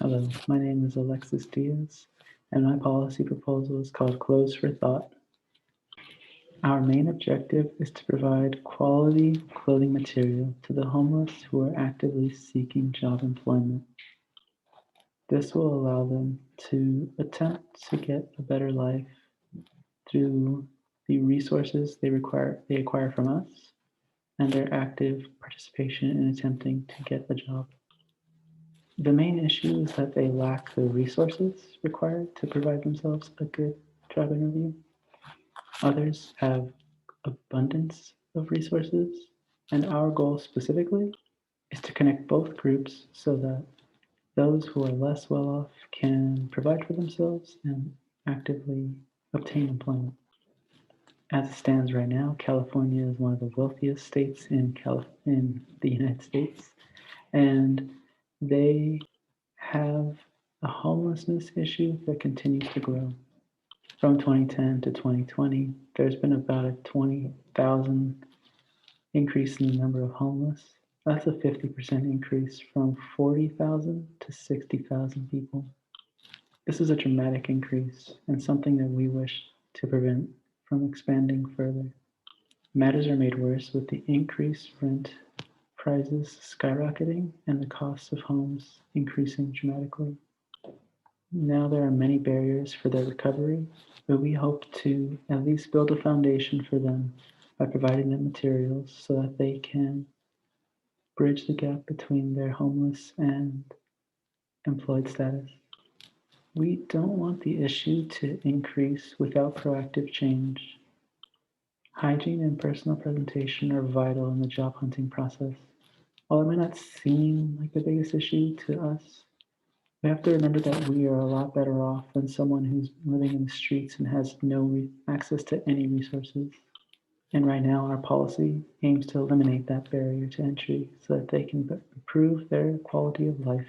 Hello, my name is Alexis Diaz, and my policy proposal is called Clothes for Thought. Our main objective is to provide quality clothing material to the homeless who are actively seeking job employment. This will allow them to attempt to get a better life through the resources they acquire from us and their active participation in attempting to get a job. The main issue is that they lack the resources required to provide themselves a good job interview. Others have abundance of resources, and our goal specifically is to connect both groups so that those who are less well off can provide for themselves and actively obtain employment. As it stands right now, California is one of the wealthiest states in the United States, and they have a homelessness issue that continues to grow. From 2010 to 2020, there's been about a 20,000 increase in the number of homeless. That's a 50% increase from 40,000 to 60,000 people. This is a dramatic increase and something that we wish to prevent from expanding further. Matters are made worse with the increased rent prices skyrocketing and the cost of homes increasing dramatically. Now there are many barriers for their recovery, but we hope to at least build a foundation for them by providing them materials so that they can bridge the gap between their homeless and employed status. We don't want the issue to increase without proactive change. Hygiene and personal presentation are vital in the job hunting process. While it might not seem like the biggest issue to us, we have to remember that we are a lot better off than someone who's living in the streets and has no access to any resources. And right now, our policy aims to eliminate that barrier to entry so that they can improve their quality of life.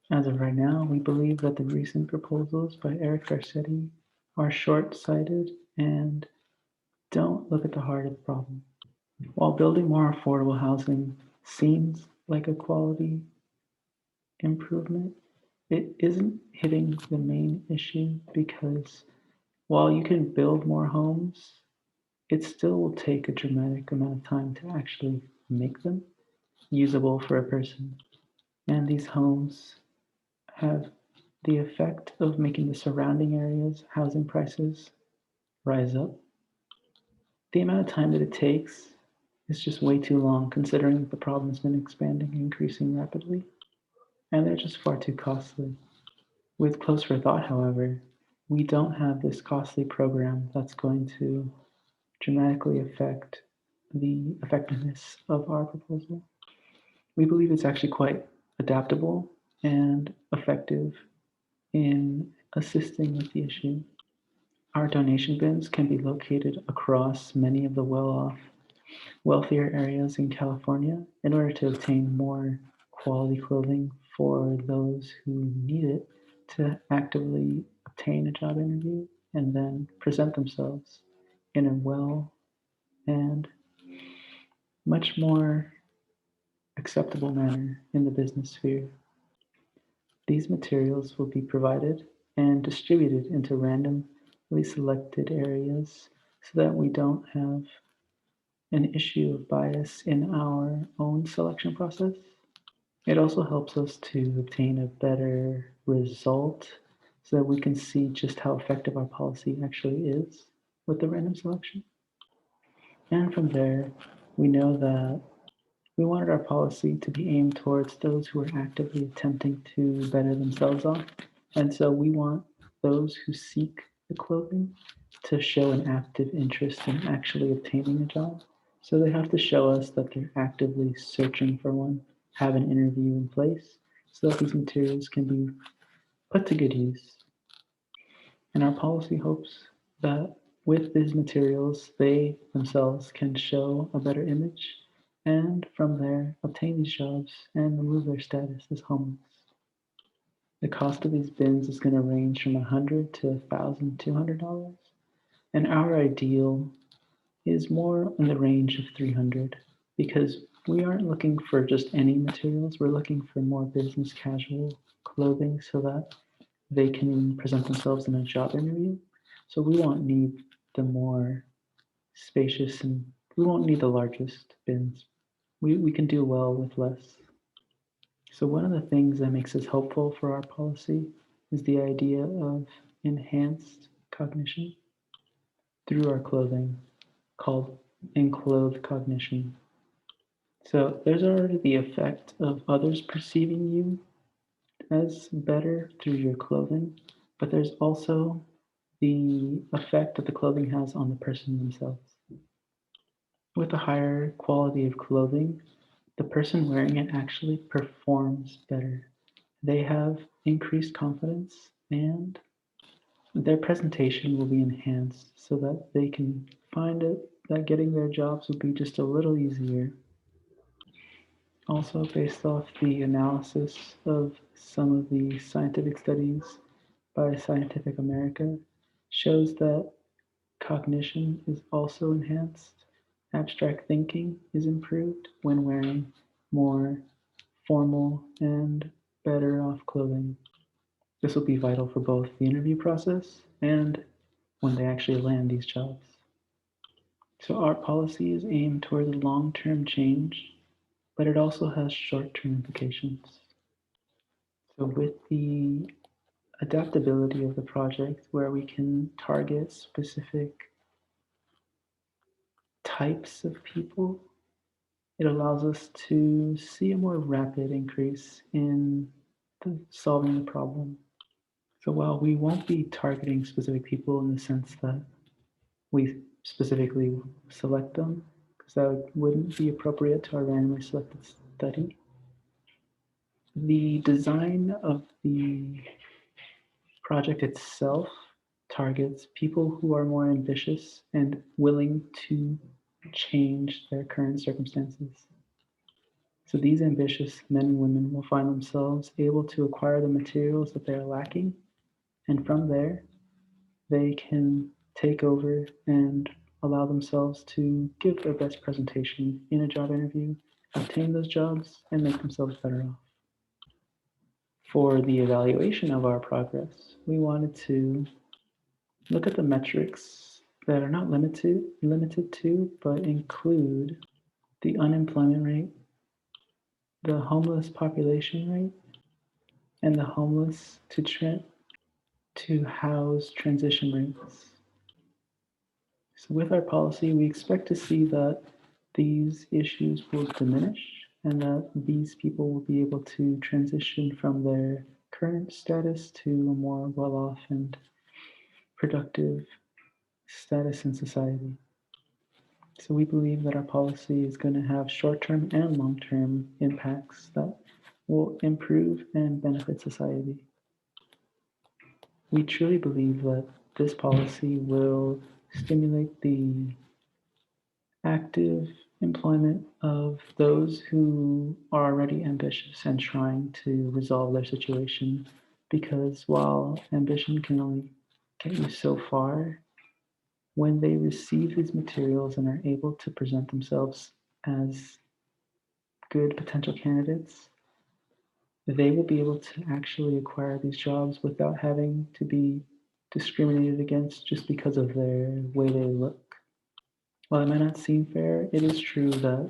As of right now, we believe that the recent proposals by Eric Garcetti are short sighted and don't look at the heart of the problem. While building more affordable housing seems like a quality improvement, it isn't hitting the main issue because while you can build more homes, it still will take a dramatic amount of time to actually make them usable for a person. And these homes have the effect of making the surrounding areas' housing prices rise up. The amount of time that it takes is just way too long considering that the problem has been expanding and increasing rapidly, and they're just far too costly. With Close for Thought, however, we don't have this costly program that's going to dramatically affect the effectiveness of our proposal. We believe it's actually quite adaptable and effective in assisting with the issue. Our donation bins can be located across many of the wealthier areas in California in order to obtain more quality clothing for those who need it to actively obtain a job interview and then present themselves in a well and much more acceptable manner in the business sphere. These materials will be provided and distributed into randomly selected areas so that we don't have an issue of bias in our own selection process. It also helps us to obtain a better result so that we can see just how effective our policy actually is with the random selection. And from there, we know that we wanted our policy to be aimed towards those who are actively attempting to better themselves off. And so we want those who seek the clothing to show an active interest in actually obtaining a job. So they have to show us that they're actively searching for one, have an interview in place, so that these materials can be put to good use. And our policy hopes that with these materials, they themselves can show a better image and from there obtain these jobs and remove their status as homeless. The cost of these bins is going to range from $100 to $1,200, and our ideal is more in the range of 300 because we aren't looking for just any materials. We're looking for more business casual clothing so that they can present themselves in a job interview. So we won't need the more spacious and we won't need the largest bins. We can do well with less. So one of the things that makes us hopeful for our policy is the idea of enhanced cognition through our clothing, called enclothed cognition. So there's already the effect of others perceiving you as better through your clothing, but there's also the effect that the clothing has on the person themselves. With a higher quality of clothing, the person wearing it actually performs better. They have increased confidence and their presentation will be enhanced so that they can find it that getting their jobs will be just a little easier. Also, based off the analysis of some of the scientific studies by Scientific America, shows that cognition is also enhanced. Abstract thinking is improved when wearing more formal and better off clothing. This will be vital for both the interview process and when they actually land these jobs. So our policy is aimed towards long-term change, but it also has short-term implications. So with the adaptability of the project where we can target specific types of people, it allows us to see a more rapid increase in solving the problem. So while we won't be targeting specific people in the sense that we specifically select them, because that wouldn't be appropriate to our randomly selected study, the design of the project itself targets people who are more ambitious and willing to change their current circumstances. So these ambitious men and women will find themselves able to acquire the materials that they're lacking, and from there, they can take over and allow themselves to give their best presentation in a job interview, obtain those jobs, and make themselves better off. For the evaluation of our progress, we wanted to look at the metrics that are not limited to, but include the unemployment rate, the homeless population rate, and the homeless to house transition rates. So with our policy, we expect to see that these issues will diminish and that these people will be able to transition from their current status to a more well-off and productive status in society. So we believe that our policy is going to have short-term and long-term impacts that will improve and benefit society. We truly believe that this policy will stimulate the active employment of those who are already ambitious and trying to resolve their situation, because while ambition can only get you so far, when they receive these materials and are able to present themselves as good potential candidates, they will be able to actually acquire these jobs without having to be discriminated against just because of their way they look. While it might not seem fair, it is true that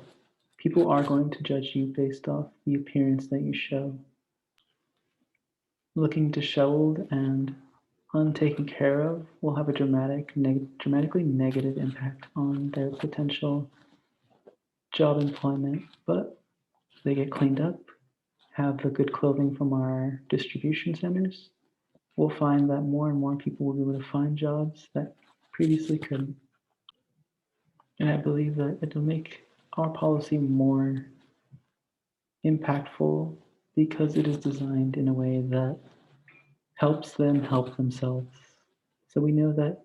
people are going to judge you based off the appearance that you show. Looking disheveled and untaken care of will have a dramatically negative impact on their potential job employment, but they get cleaned up, have the good clothing from our distribution centers, we'll find that more and more people will be able to find jobs that previously couldn't. And I believe that it'll make our policy more impactful because it is designed in a way that helps them help themselves. So we know that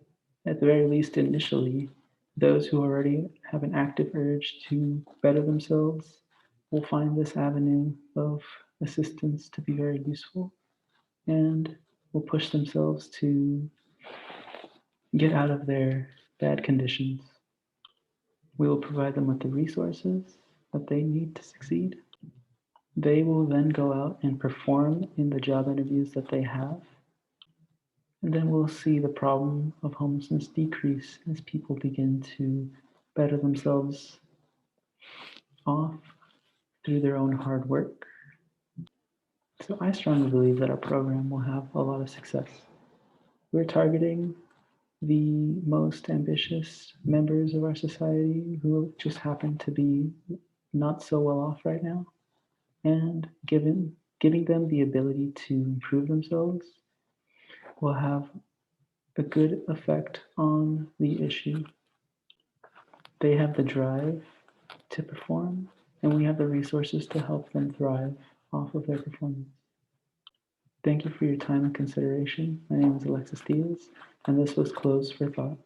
at the very least initially, those who already have an active urge to better themselves will find this avenue of assistance to be very useful and will push themselves to get out of their bad conditions. We will provide them with the resources that they need to succeed. They will then go out and perform in the job interviews that they have. And then we'll see the problem of homelessness decrease as people begin to better themselves off through their own hard work. So I strongly believe that our program will have a lot of success. We're targeting the most ambitious members of our society who just happen to be not so well off right now, and giving them the ability to improve themselves will have a good effect on the issue. They have the drive to perform, and we have the resources to help them thrive off of their performance. Thank you for your time and consideration. My name is Alexis Diaz, and this was Closed for Thought.